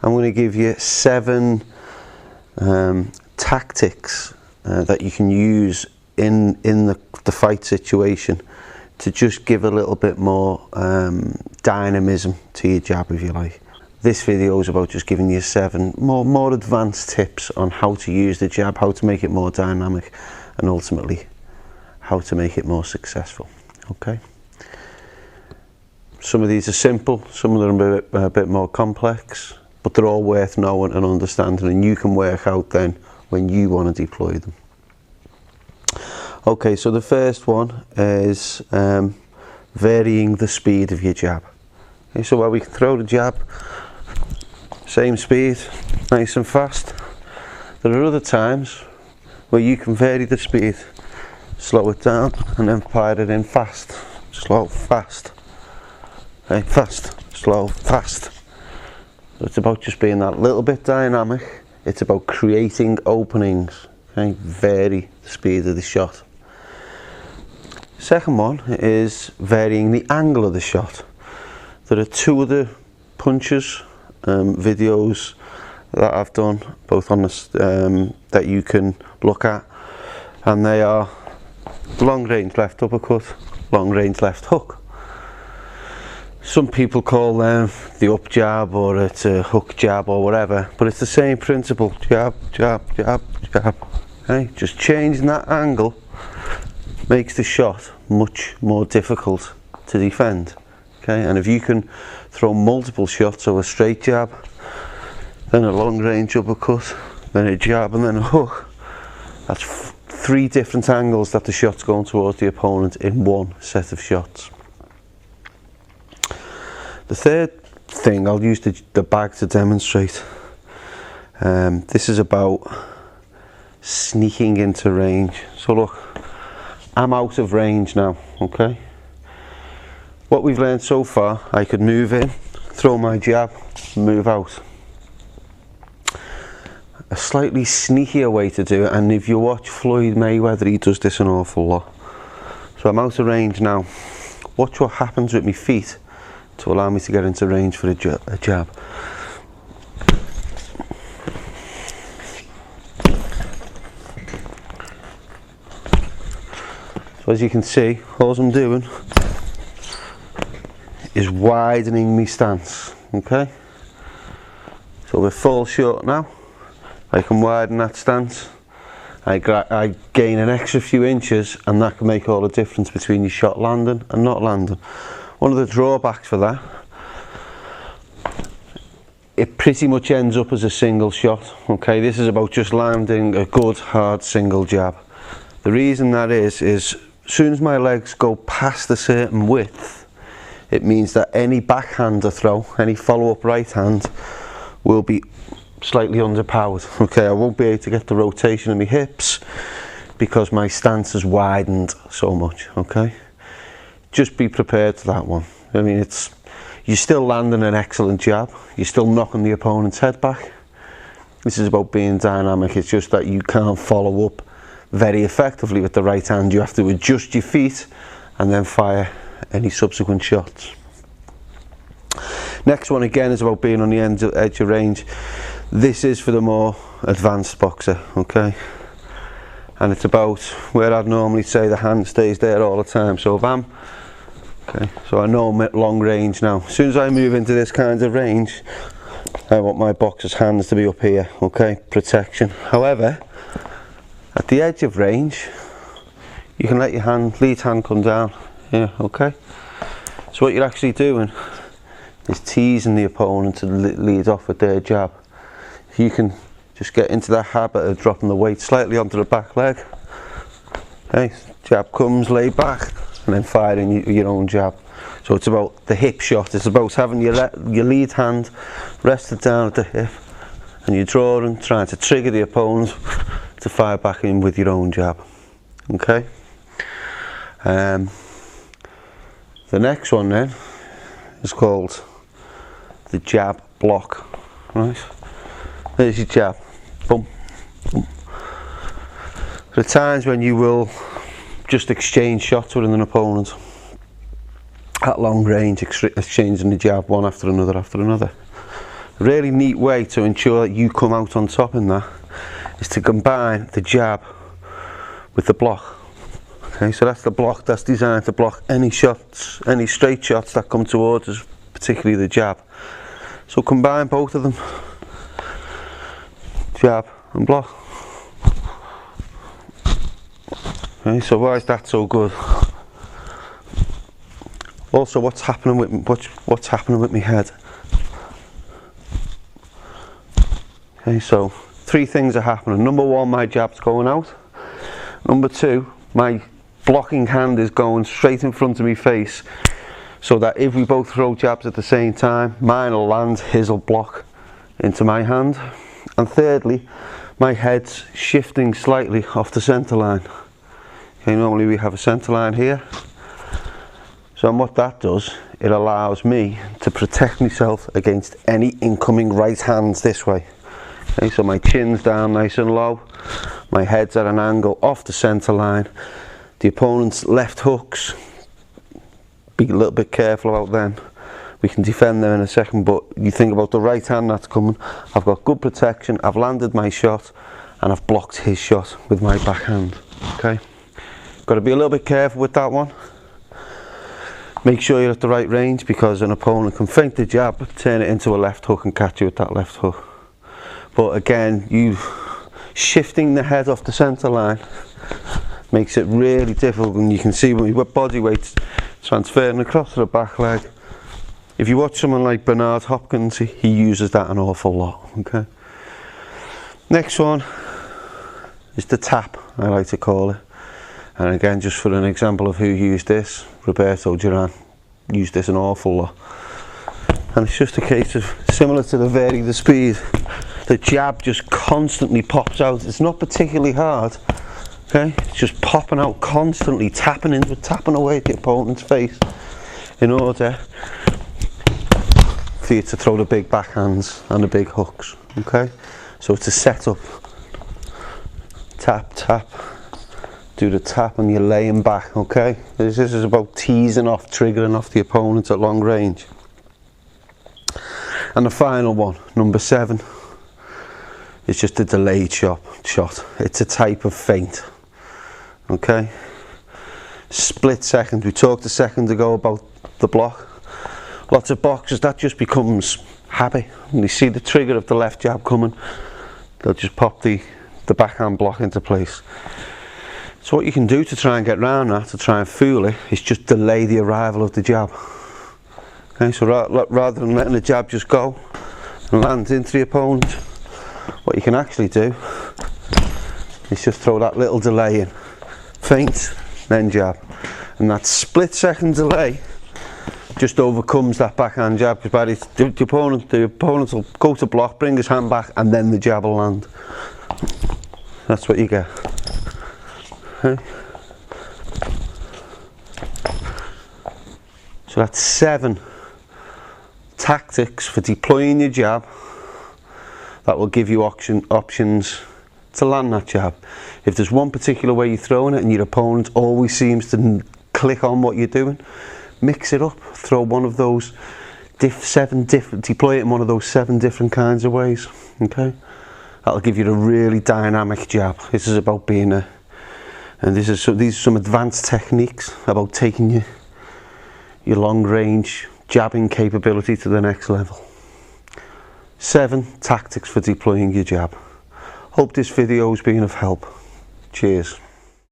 I'm going to give you 7 tactics that you can use in the fight situation to just give a little bit more dynamism to your jab, if you like. This video is about just giving you 7 more advanced tips on how to use the jab, how to make it more dynamic, and ultimately how to make it more successful. Okay. Some of these are simple, some of them are a bit more complex, but they're all worth knowing and understanding, and you can work out then when you want to deploy them. Okay, so the first one is varying the speed of your jab. Okay, so while we can throw the jab, same speed, nice and fast, there are other times where you can vary the speed, slow it down, and then fire it in fast, slow, fast. Okay, fast, slow, fast. So it's about just being that little bit dynamic. It's about creating openings. Okay, vary the speed of the shot. Second one is varying the angle of the shot. There are 2 other punches videos that I've done, both on this that you can look at, and they are long range left uppercut, long range left hook. Some people call them the up jab, or it's a hook jab, or whatever, but it's the same principle. Jab, jab, jab, jab. Okay? Just changing that angle makes the shot much more difficult to defend. Okay? And if you can throw multiple shots, so a straight jab, then a long range uppercut, then a jab, and then a hook, that's 3 different angles that the shot's going towards the opponent in one set of shots. The third thing, I'll use the bag to demonstrate. This is about sneaking into range. So look, I'm out of range now, okay? What we've learned so far, I could move in, throw my jab, move out. A slightly sneakier way to do it, and if you watch Floyd Mayweather, he does this an awful lot. So I'm out of range now. Watch what happens with my feet to allow me to get into range for a jab. So as you can see, all I'm doing is widening my stance. Okay, so we're full short now. I can widen that stance, I gain an extra few inches, and that can make all the difference between your shot landing and not landing. One of the drawbacks for that, it pretty much ends up as a single shot. Okay, this is about just landing a good hard single jab. The reason that is as soon as my legs go past a certain width, it means that any backhander throw, any follow-up right hand, will be slightly underpowered. Okay, I won't be able to get the rotation of my hips because my stance has widened so much. Okay, just be prepared for that one. I mean, you're still landing an excellent jab, you're still knocking the opponent's head back. This is about being dynamic. It's just that you can't follow up very effectively with the right hand. You have to adjust your feet and then fire any subsequent shots. Next one again is about being on the edge of range. This is for the more advanced boxer, okay? And it's about where I'd normally say the hand stays there all the time. So if okay, so I know I'm at long range now. As soon as I move into this kind of range, I want my boxer's hands to be up here, okay? Protection. However, at the edge of range, you can let your lead hand come down here, okay? So what you're actually doing is teasing the opponent to lead off with their jab. If you can just get into that habit of dropping the weight slightly onto the back leg, okay, jab comes, lay back, and then firing your own jab. So it's about the hip shot. It's about having your lead hand rested down at the hip, and you're drawing, trying to trigger the opponent to fire back in with your own jab. Okay. The next one then is called the jab block. Right. There's your jab. Boom. Boom. There are times when you will just exchange shots with an opponent at long range, exchanging the jab one after another after another. A really neat way to ensure that you come out on top in that is to combine the jab with the block. Okay, so that's the block that's designed to block any shots, any straight shots that come towards us, particularly the jab. So combine both of them, jab and block. Okay, so why is that so good? Also, what's happening with my head? Okay, so 3 things are happening. Number 1, my jab's going out. Number 2, my blocking hand is going straight in front of my face, so that if we both throw jabs at the same time, mine will land, his will block into my hand. And thirdly, my head's shifting slightly off the centre line. Okay, normally we have a centre line here. So what that does, it allows me to protect myself against any incoming right hands this way. Okay, so my chin's down nice and low, my head's at an angle off the centre line. The opponent's left hooks, be a little bit careful about them. We can defend them in a second, but you think about the right hand that's coming. I've got good protection, I've landed my shot, and I've blocked his shot with my backhand. Okay, got to be a little bit careful with that one. Make sure you're at the right range, because an opponent can feint the jab, turn it into a left hook and catch you with that left hook. But again, you shifting the head off the centre line makes it really difficult, and you can see when your body weight's transferring across to the back leg. If you watch someone like Bernard Hopkins, he uses that an awful lot. Okay. Next one is the tap, I like to call it. And again, just for an example of who used this, Roberto Duran used this an awful lot. And it's just a case of, similar to the vary the speed, the jab just constantly pops out. It's not particularly hard. Okay, it's just popping out constantly, tapping away at the opponent's face in order for you to throw the big backhands and the big hooks. Okay, so it's a setup. Tap, tap, do the tap, and you're laying back. Okay, this is about teasing off, triggering off the opponent at long range. And the final one, number 7, is just a delayed shot. It's a type of feint. Okay, split second. We talked a second ago about the block. Lots of boxers, that just becomes habit. When they see the trigger of the left jab coming, they'll just pop the backhand block into place. So what you can do to try and get around that, to try and fool it, is just delay the arrival of the jab. Okay, so rather than letting the jab just go and land into the opponent, what you can actually do is just throw that little delay in. Feint, then jab, and that split second delay just overcomes that backhand jab, because by the opponent will go to block, bring his hand back, and then the jab will land. That's what you get. Okay. So that's 7 tactics for deploying your jab that will give you options to land that jab. If there's one particular way you're throwing it and your opponent always seems to click on what you're doing, mix it up. Throw one of those deploy it in one of those 7 different kinds of ways. Okay, that'll give you a really dynamic jab. This is about being these are some advanced techniques about taking your long range jabbing capability to the next level. 7 tactics for deploying your jab. Hope this video has been of help. Cheers.